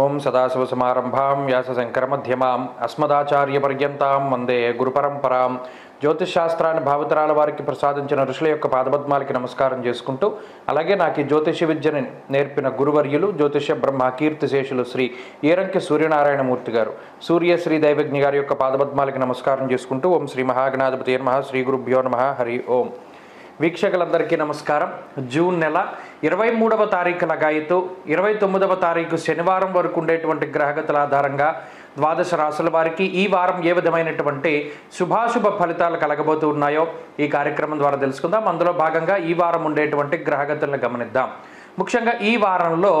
ఓం సదాశివసమారంభాం వ్యాసశంకరమధ్యమాం అస్మదాచార్యపర్యంతాం వందే గురుపరంపరాం. జ్యోతిషశాస్త్రాన్ని భావితరాల వారికి ప్రసాదించిన ఋషుల యొక్క పాదపద్మాలకి నమస్కారం చేసుకుంటూ, అలాగే నాకు ఈ జ్యోతిష విద్యని నేర్పిన గురువర్యులు జ్యోతిష బ్రహ్మ కీర్తిశేషులు శ్రీ ఈరంకి సూర్యనారాయణమూర్తి గారు, సూర్యశ్రీ దైవజ్ఞ గారి యొక్క పాదపద్మాలకి నమస్కారం చేసుకుంటూ, ఓం శ్రీ మహాగణాధిపతి నమః, శ్రీ గురుభ్యో నమః, హరి ఓం. వీక్షకులందరికీ నమస్కారం. జూన్ నెల 23వ తారీఖు లగాయితూ 29వ తారీఖు శనివారం వరకు ఉండేటువంటి గ్రహగతుల ఆధారంగా ద్వాదశ రాశుల వారికి ఈ వారం ఏ విధమైనటువంటి శుభాశుభ ఫలితాలు కలగబోతూ ఉన్నాయో ఈ కార్యక్రమం ద్వారా తెలుసుకుందాం. అందులో భాగంగా ఈ వారం ఉండేటువంటి గ్రహగతులను గమనిద్దాం. ముఖ్యంగా ఈ వారంలో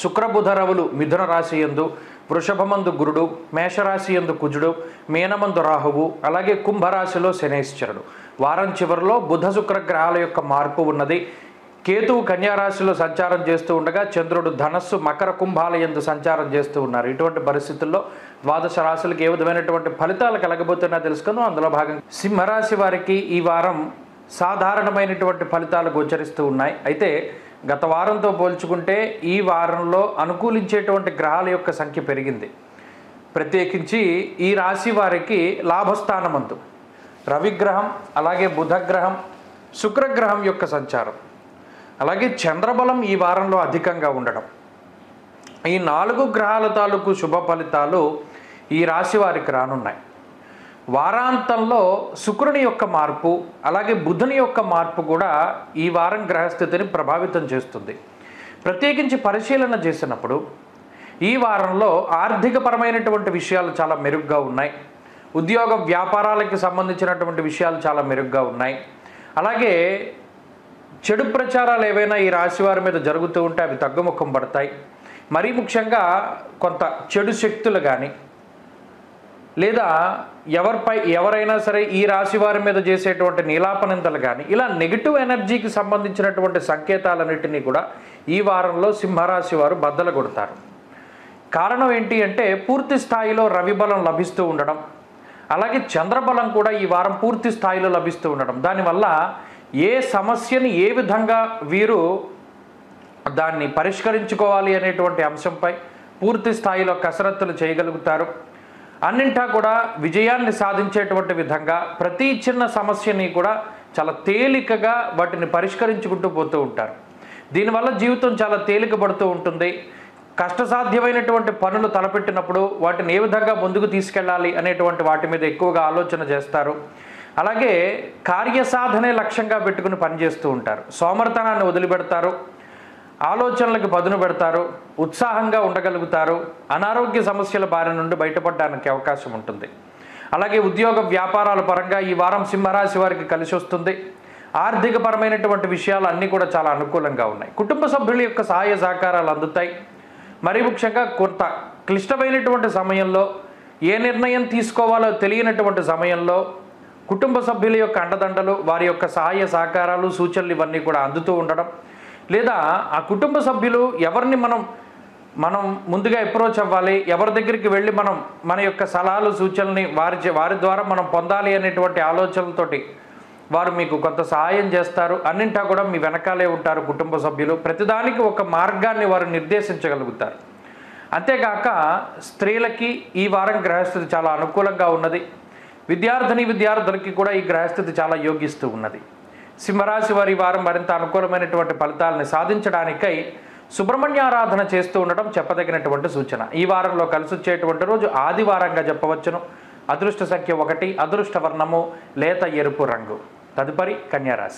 శుక్రబుధ రవులు మిథున రాశి యందు, వృషభమందు గురుడు, మేషరాశి యందు కుజుడు, మీనమందు రాహువు, అలాగే కుంభరాశిలో శనేశ్వరుడు. వారం చివరిలో బుధ శుక్ర గ్రహాల యొక్క మార్పు ఉన్నది. కేతువు కన్యారాశిలో సంచారం చేస్తూ ఉండగా చంద్రుడు ధనస్సు మకర కుంభాల యందు సంచారం చేస్తూ ఉన్నారు. ఇటువంటి పరిస్థితుల్లో ద్వాదశ రాశులకు ఏ విధమైనటువంటి ఫలితాలు కలగబోతున్నా తెలుసుకుందాం. అందులో భాగంగా సింహరాశి వారికి ఈ వారం సాధారణమైనటువంటి ఫలితాలు గోచరిస్తూ ఉన్నాయి. అయితే గత వారంతో పోల్చుకుంటే ఈ వారంలో అనుకూలించేటువంటి గ్రహాల యొక్క సంఖ్య పెరిగింది. ప్రత్యేకించి ఈ రాశి వారికి లాభస్థానమందు రవిగ్రహం, అలాగే బుధగ్రహం, శుక్రగ్రహం యొక్క సంచారం, అలాగే చంద్రబలం ఈ వారంలో అధికంగా ఉండడం, ఈ 4 గ్రహాల తాలూకు శుభ ఫలితాలు ఈ రాశి వారికి రానున్నాయి. వారాంతంలో శుక్రుని యొక్క మార్పు, అలాగే బుధుని యొక్క మార్పు కూడా ఈ వారం గ్రహస్థితిని ప్రభావితం చేస్తుంది. ప్రత్యేకించి పరిశీలన చేసినప్పుడు ఈ వారంలో ఆర్థికపరమైనటువంటి విషయాలు చాలా మెరుగ్గా ఉన్నాయి. ఉద్యోగ వ్యాపారాలకు సంబంధించినటువంటి విషయాలు చాలా మెరుగ్గా ఉన్నాయి. అలాగే చెడు ప్రచారాలు ఏవైనా ఈ రాశి వారి మీద జరుగుతూ ఉంటే అవి తగ్గుముఖం పడతాయి. మరీ ముఖ్యంగా కొంత చెడు శక్తులు కానీ, లేదా ఎవరైనా సరే ఈ రాశి వారి మీద చేసేటువంటి నీలాపనిందలు కానీ, ఇలా నెగిటివ్ ఎనర్జీకి సంబంధించినటువంటి సంకేతాలన్నింటినీ కూడా ఈ వారంలో సింహరాశి వారు బద్దలు కొడతారు. కారణం ఏంటి అంటే పూర్తి స్థాయిలో రవి బలం లభిస్తూ ఉండడం, అలాగే చంద్రబలం కూడా ఈ వారం పూర్తి స్థాయిలో లభిస్తూ ఉండడం, దానివల్ల ఏ సమస్యని ఏ విధంగా వీరు దాన్ని పరిష్కరించుకోవాలి అనేటువంటి అంశంపై పూర్తి స్థాయిలో కసరత్తులు చేయగలుగుతారు. అన్నింటా కూడా విజయాన్ని సాధించేటువంటి విధంగా ప్రతి చిన్న సమస్యని కూడా చాలా తేలికగా వాటిని పరిష్కరించుకుంటూ పోతూ ఉంటారు. దీనివల్ల జీవితం చాలా తేలిక పడుతూ ఉంటుంది. కష్టసాధ్యమైనటువంటి పనులు తలపెట్టినప్పుడు వాటిని ఏ విధంగా ముందుకు తీసుకెళ్ళాలి అనేటువంటి వాటి మీద ఎక్కువగా ఆలోచన చేస్తారు. అలాగే కార్యసాధనే లక్ష్యంగా పెట్టుకుని పనిచేస్తూ ఉంటారు. సోమరితనాన్ని వదిలిపెడతారు, ఆలోచనలకు పదును పెడతారు, ఉత్సాహంగా ఉండగలుగుతారు, అనారోగ్య సమస్యల బారి నుండి బయటపడడానికి అవకాశం ఉంటుంది. అలాగే ఉద్యోగ వ్యాపారాల పరంగా ఈ వారం సింహరాశి వారికి కలిసి వస్తుంది. ఆర్థికపరమైనటువంటి విషయాలు అన్నీ కూడా చాలా అనుకూలంగా ఉన్నాయి. కుటుంబ సభ్యుల యొక్క సహాయ సహకారాలు అందుతాయి. మరీ ముఖ్యంగా కొంత క్లిష్టమైనటువంటి సమయంలో ఏ నిర్ణయం తీసుకోవాలో తెలియనటువంటి సమయంలో కుటుంబ సభ్యుల యొక్క అండదండలు, వారి యొక్క సహాయ సహకారాలు, సూచనలు ఇవన్నీ కూడా అందుతూ ఉండడం, లేదా ఆ కుటుంబ సభ్యులు ఎవరిని మనం ముందుగా అప్రోచ్ అవ్వాలి, ఎవరి దగ్గరికి వెళ్ళి మన యొక్క సలహాలు సూచనల్ని వారి ద్వారా మనం పొందాలి అనేటువంటి ఆలోచనలతోటి వారు మీకు కొంత సహాయం చేస్తారు. అన్నింటా కూడా మీ వెనకాలే ఉంటారు కుటుంబ సభ్యులు. ప్రతిదానికి ఒక మార్గాన్ని వారు నిర్దేశించగలుగుతారు. అంతేగాక స్త్రీలకి ఈ వారం గ్రహస్థితి చాలా అనుకూలంగా ఉన్నది. విద్యార్థులకి కూడా ఈ గ్రహస్థితి చాలా యోగిస్తూ ఉన్నది. సింహరాశి వారి వారం మరింత అనుకూలమైనటువంటి ఫలితాలను సాధించడానికై సుబ్రహ్మణ్యారాధన చేస్తూ ఉండడం చెప్పదగినటువంటి సూచన. ఈ వారంలో కలిసి వచ్చేటువంటి రోజు ఆదివారంగా చెప్పవచ్చును. అదృష్ట సంఖ్య 1, అదృష్ట వర్ణము లేత ఎరుపు రంగు. తదుపరి కన్యారాశి.